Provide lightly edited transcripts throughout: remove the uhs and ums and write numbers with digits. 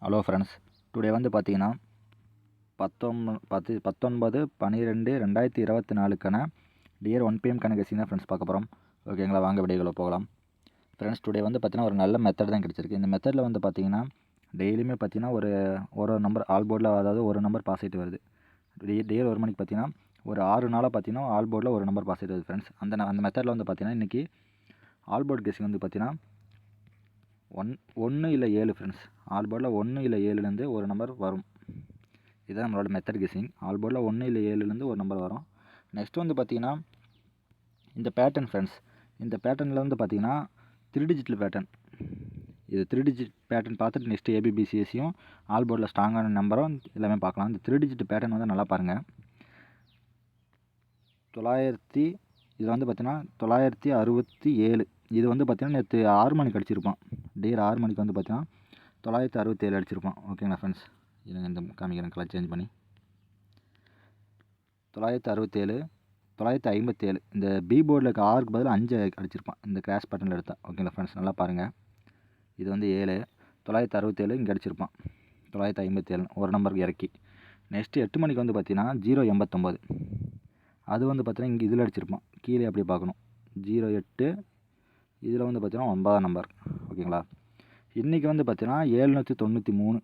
Hello friends, today வந்து பார்த்தீங்கன்னா 19/12/2024க்கான dear 1 PM guessing தான் ஃப்ரெண்ட்ஸ் பார்க்க போகிறோம். ஓகேங்களா, வாங்க வீடியோக்குள்ள போகலாம். ஃப்ரெண்ட்ஸ், டுடே வந்து பார்த்தீங்கன்னா ஒரு நல்ல மெத்தட் தான் கிடச்சிருக்கு. இந்த மெத்தடில் வந்து பார்த்தீங்கன்னா டெய்லியுமே பார்த்தீங்கன்னா ஒரு நம்பர் ஆல் போர்டில், அதாவது ஒரு நம்பர் பாஸ் ஆகிட்டு வருது. டியர் 1 மணிக்கு பார்த்தீங்கன்னா ஒரு 6 நாளாக பார்த்தீங்கன்னா ஆல் போர்டில் ஒரு நம்பர் பாஸ் ஆகிட்டு வருது ஃப்ரெண்ட்ஸ். அந்த மெத்தடில் வந்து பார்த்தீங்கன்னா இன்றைக்கி ஆல் போர்டு கெஸ்ஸிங் வந்து பார்த்தீங்கன்னா 1 இல்லை 7 ஃப்ரெண்ட்ஸ். ஆல் போர்டில் 1 இல்லை 7லேருந்து ஒரு நம்பர் வரும். இதுதான் நம்மளோட மெத்தட் கெஸ்ஸிங். ஆல் போர்டில் 1 இல்லை 7லேருந்து ஒரு நம்பர் வரும். நெக்ஸ்ட் வந்து பார்த்திங்கன்னா இந்த பேட்டர்ன் ஃப்ரெண்ட்ஸ். இந்த பேட்டர்னில் வந்து பார்த்திங்கன்னா 3 டிஜிட்டல் பேட்டர்ன். இது 3 டிஜிட் பேட்டர்ன் பார்த்துட்டு நெக்ஸ்ட்டு ஏபிபிசிஎஸ்சியும் ஆல் போர்டில் ஸ்ட்ராங்கான நம்பரும் எல்லாமே பார்க்கலாம். இந்த 3 டிஜிட் பேட்டர்ன் வந்து நல்லா பாருங்கள். 900 இதில் வந்து பார்த்திங்கன்னா 967. இது வந்து பார்த்திங்கன்னா நேற்று 6 மணிக்கு அடிச்சிருப்பான். டியர் 6 மணிக்கு வந்து பார்த்திங்கன்னா 967 அடிச்சிருப்பான். ஓகேங்களா ஃப்ரெண்ட்ஸ், இதுங்க இந்த காமிக்கிறேன் கலர் சேஞ்ச் பண்ணி 967, 957. இந்த பி போர்டில் இருக்க 6க்கு பதில் 5 அடிச்சிருப்பான் இந்த கிராஸ் பேட்டர்னில் எடுத்தால். ஓகேங்களா ஃப்ரெண்ட்ஸ், நல்லா பாருங்கள். இது வந்து 7, 967 இங்கே அடிச்சிருப்பான். 957 ஒரு நம்பருக்கு இறக்கி. நெக்ஸ்ட்டு 8 மணிக்கு வந்து பார்த்திங்கன்னா 089. அது வந்து பார்த்திங்கன்னா இங்கே இதில் அடிச்சிருப்பான். கீழே அப்படி பார்க்கணும். 08 இதில் வந்து பார்த்திங்கன்னா 9ஆம் நம்பர். ஓகேங்களா, இன்றைக்கி வந்து பார்த்திங்கன்னா 793.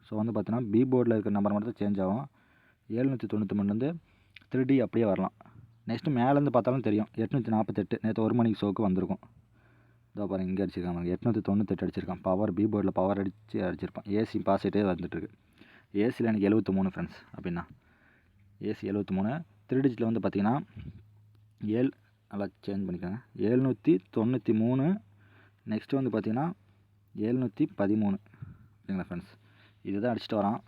ஸோ வந்து பார்த்திங்கன்னா பி போர்டில் இருக்கிற நம்பர் மட்டும் தான் சேஞ்ச் ஆகும். 793 வந்து 3D அப்படியே வரலாம். நெக்ஸ்ட்டு மேலேருந்து பார்த்தாலும் தெரியும் 848. நேற்று 1 மணிக்கு ஷோக்கு வந்திருக்கும். இதோ பாருங்கள், இங்கே அடிச்சிருக்கான். 898 அடிச்சிருக்கான். பவர் பி போர்டில் பவர் அடிச்சிருப்பான். ஏசி பாசிட்டே வந்துட்டுருக்கு. ஏசியில் எனக்கு 73 ஃப்ரெண்ட்ஸ். அப்படின்னா ஏசி 73. 3 டிஜிட்டில் வந்து பார்த்திங்கன்னா 7 நல்லா சேஞ்ச் பண்ணிக்கோங்க. 793. நெக்ஸ்ட்டு வந்து பார்த்திங்கன்னா 713. ஓகேங்களா ஃப்ரெண்ட்ஸ், இதுதான் அடிச்சுட்டு வரான்.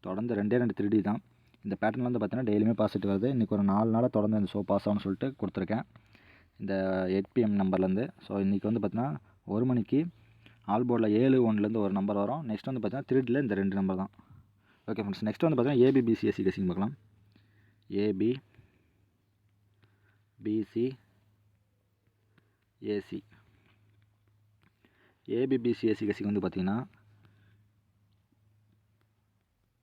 தொடர்ந்து 2 3D தான். இந்த பேட்டர்னில் வந்து பார்த்திங்கன்னா டெய்லியுமே பாஸ் ஆகிட்டு வருது. இன்றைக்கி ஒரு 4 நாளாக தொடர்ந்து இந்த ஷோ பாஸ் ஆகும்னு சொல்லிட்டு கொடுத்துருக்கேன் இந்த 8 PM நம்பர்லேருந்து. ஸோ இன்றைக்கி வந்து பார்த்திங்கன்னா 1 மணிக்கு ஆல் போர்டில் 7 1லேருந்து ஒரு நம்பர் வரும். நெக்ஸ்ட் வந்து பார்த்திங்கன்னா 3Dயில் இந்த 2 நம்பர் தான். ஓகே ஃப்ரெண்ட்ஸ், நெக்ஸ்ட் வந்து பார்த்திங்கன்னா ஏபிபிசிஎஸ்சி கெஸ்ஸிங் பார்க்கலாம். ஏபிபிசிஎஸ்சி கெஸ்ஸிங் வந்து பார்த்திங்கன்னா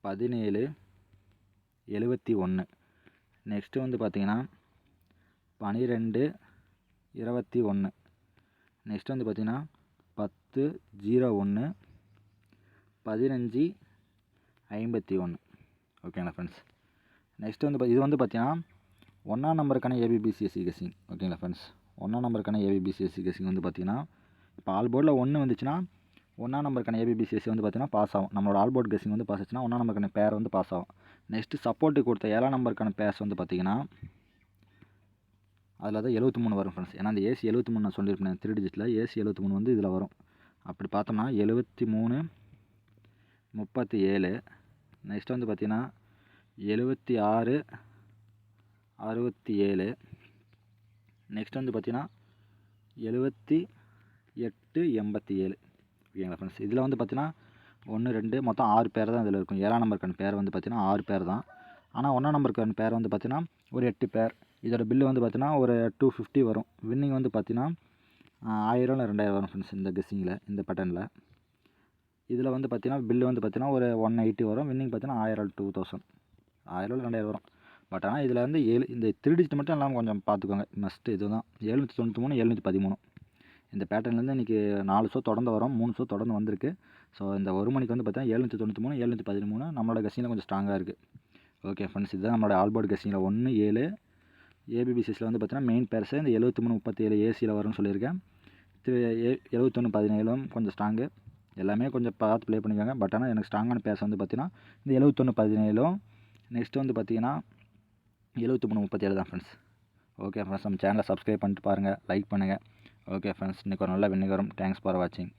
1771. நெக்ஸ்ட்டு வந்து பார்த்திங்கன்னா 1221. நெக்ஸ்ட் வந்து பார்த்திங்கன்னா 1001, 1551. ஓகேங்களா ஃப்ரெண்ட்ஸ், நெக்ஸ்ட் வந்து இது வந்து பார்த்திங்கன்னா 1ஆம் நம்பருக்கான ஏபிபிசிஎஸ்சி கெஸ்ஸிங். ஓகேங்களா ஃப்ரெண்ட்ஸ், 1ஆம் நம்பருக்கான ஏபிபிசிஎஸ்சி கெஸ்ஸிங் வந்து பார்த்திங்கன்னா இப்போ ஆல் போர்டில் 1 வந்துச்சுன்னா 1ஆம் நம்பருக்கான ஏபிபிசிஎஸ்சி வந்து பார்த்திங்கன்னா பாஸ் ஆகும். நம்மளோட ஆல் போர்டு கெஸ்ஸிங் வந்து பாஸ் ஆச்சுன்னா 1ஆம் நம்பருக்கான பேர் வந்து பாஸ் ஆகும். நெக்ஸ்ட்டு சப்போர்ட்டு கொடுத்த 7ஆம் நம்பருக்கான பேர்ஸ் வந்து பார்த்திங்கன்னா அதில் தான் 73 வரும் ஃப்ரெண்ட்ஸ். ஏன்னா அந்த ஏசி 73 நான் சொல்லியிருப்பேன் 3 டிஜிட்டில். ஏசி 73 வந்து இதில் வரும். அப்படி பார்த்தோம்னா 73, 37. நெக்ஸ்ட் வந்து பார்த்திங்கன்னா 76, 67. நெக்ஸ்ட் வந்து பார்த்திங்கன்னா 78, 87. ஓகேங்களா ஃப்ரெண்ட்ஸ், இதில் வந்து பார்த்திங்கன்னா 1 2 மொத்தம் 6 பேர் தான் இதில் இருக்கும். 7ஆம் நம்பருக்கான பேர் வந்து பார்த்திங்கன்னா 6 பேர் தான். ஆனால் 1ஆம் நம்பருக்கான பேர் வந்து பார்த்திங்கன்னா ஒரு 8 பேர். இதோட பில்லு வந்து பார்த்திங்கன்னா ஒரு 250 வரும். வின்னிங் வந்து பார்த்திங்கன்னா 1000 இல்லை 2000 வரும் ஃப்ரெண்ட்ஸ் இந்த கெஸ்ஸிங்கில், இந்த பேட்டர்னில். இதில் வந்து பார்த்திங்கன்னா பில்லு வந்து பார்த்திங்கன்னா ஒரு 180 வரும். வின்னிங் பார்த்திங்கன்னா 1000 2000, 1000 இல்லை 2000 வரும். பட் ஆனால் இதில் வந்து இந்த 3 டிஜிட் மட்டும் எல்லாம் கொஞ்சம் பார்த்துக்கோங்க. மஸ்ட்டு இது தான் 793, 713. இந்த பேட்டர்ன்லேருந்து இன்றைக்கி 4 ஷோ தொடர்ந்து வரும். 3 ஷோ தொடர்ந்து வந்திருக்கு. ஸோ இந்த 1 மணிக்கு வந்து பார்த்தீங்கன்னா 793, 713 நம்மளோட கெஸ்ஸிங்கில் கொஞ்சம் ஸ்ட்ராங்காக இருக்குது. ஓகே ஃப்ரெண்ட்ஸ், இதுதான் நம்மளோட ஆல் போர்டு கெஸ்ஸிங்கில் 1 7. ஏபிபிசிஎஸ்சியில் வந்து பார்த்தீங்கன்னா மெயின் பேர்ஸு இந்த 73 37 ஏசியில் வரும்னு சொல்லியிருக்கேன். 71 17 கொஞ்சம் ஸ்ட்ராங்கு. எல்லாமே கொஞ்சம் பார்த்து ப்ளே பண்ணிக்கோங்க. பட் ஆனால் எனக்கு ஸ்ட்ராங்கான பேர்ஸ் வந்து பார்த்திங்கன்னா இந்த 71 17. நெக்ஸ்ட்டு வந்து பார்த்திங்கன்னா 73 37 தான் ஃப்ரெண்ட்ஸ். ஓகே ஃப்ரெண்ட்ஸ், நம்ம சேனலை சப்ஸ்கிரைப் பண்ணிட்டு பாருங்கள், லைக் பண்ணுங்கள். ஓகே ஃப்ரெண்ட்ஸ், இன்றைக்கி ஒரு நல்ல வின்னிங் வரும். தேங்க்ஸ் ஃபார் வாட்சிங்.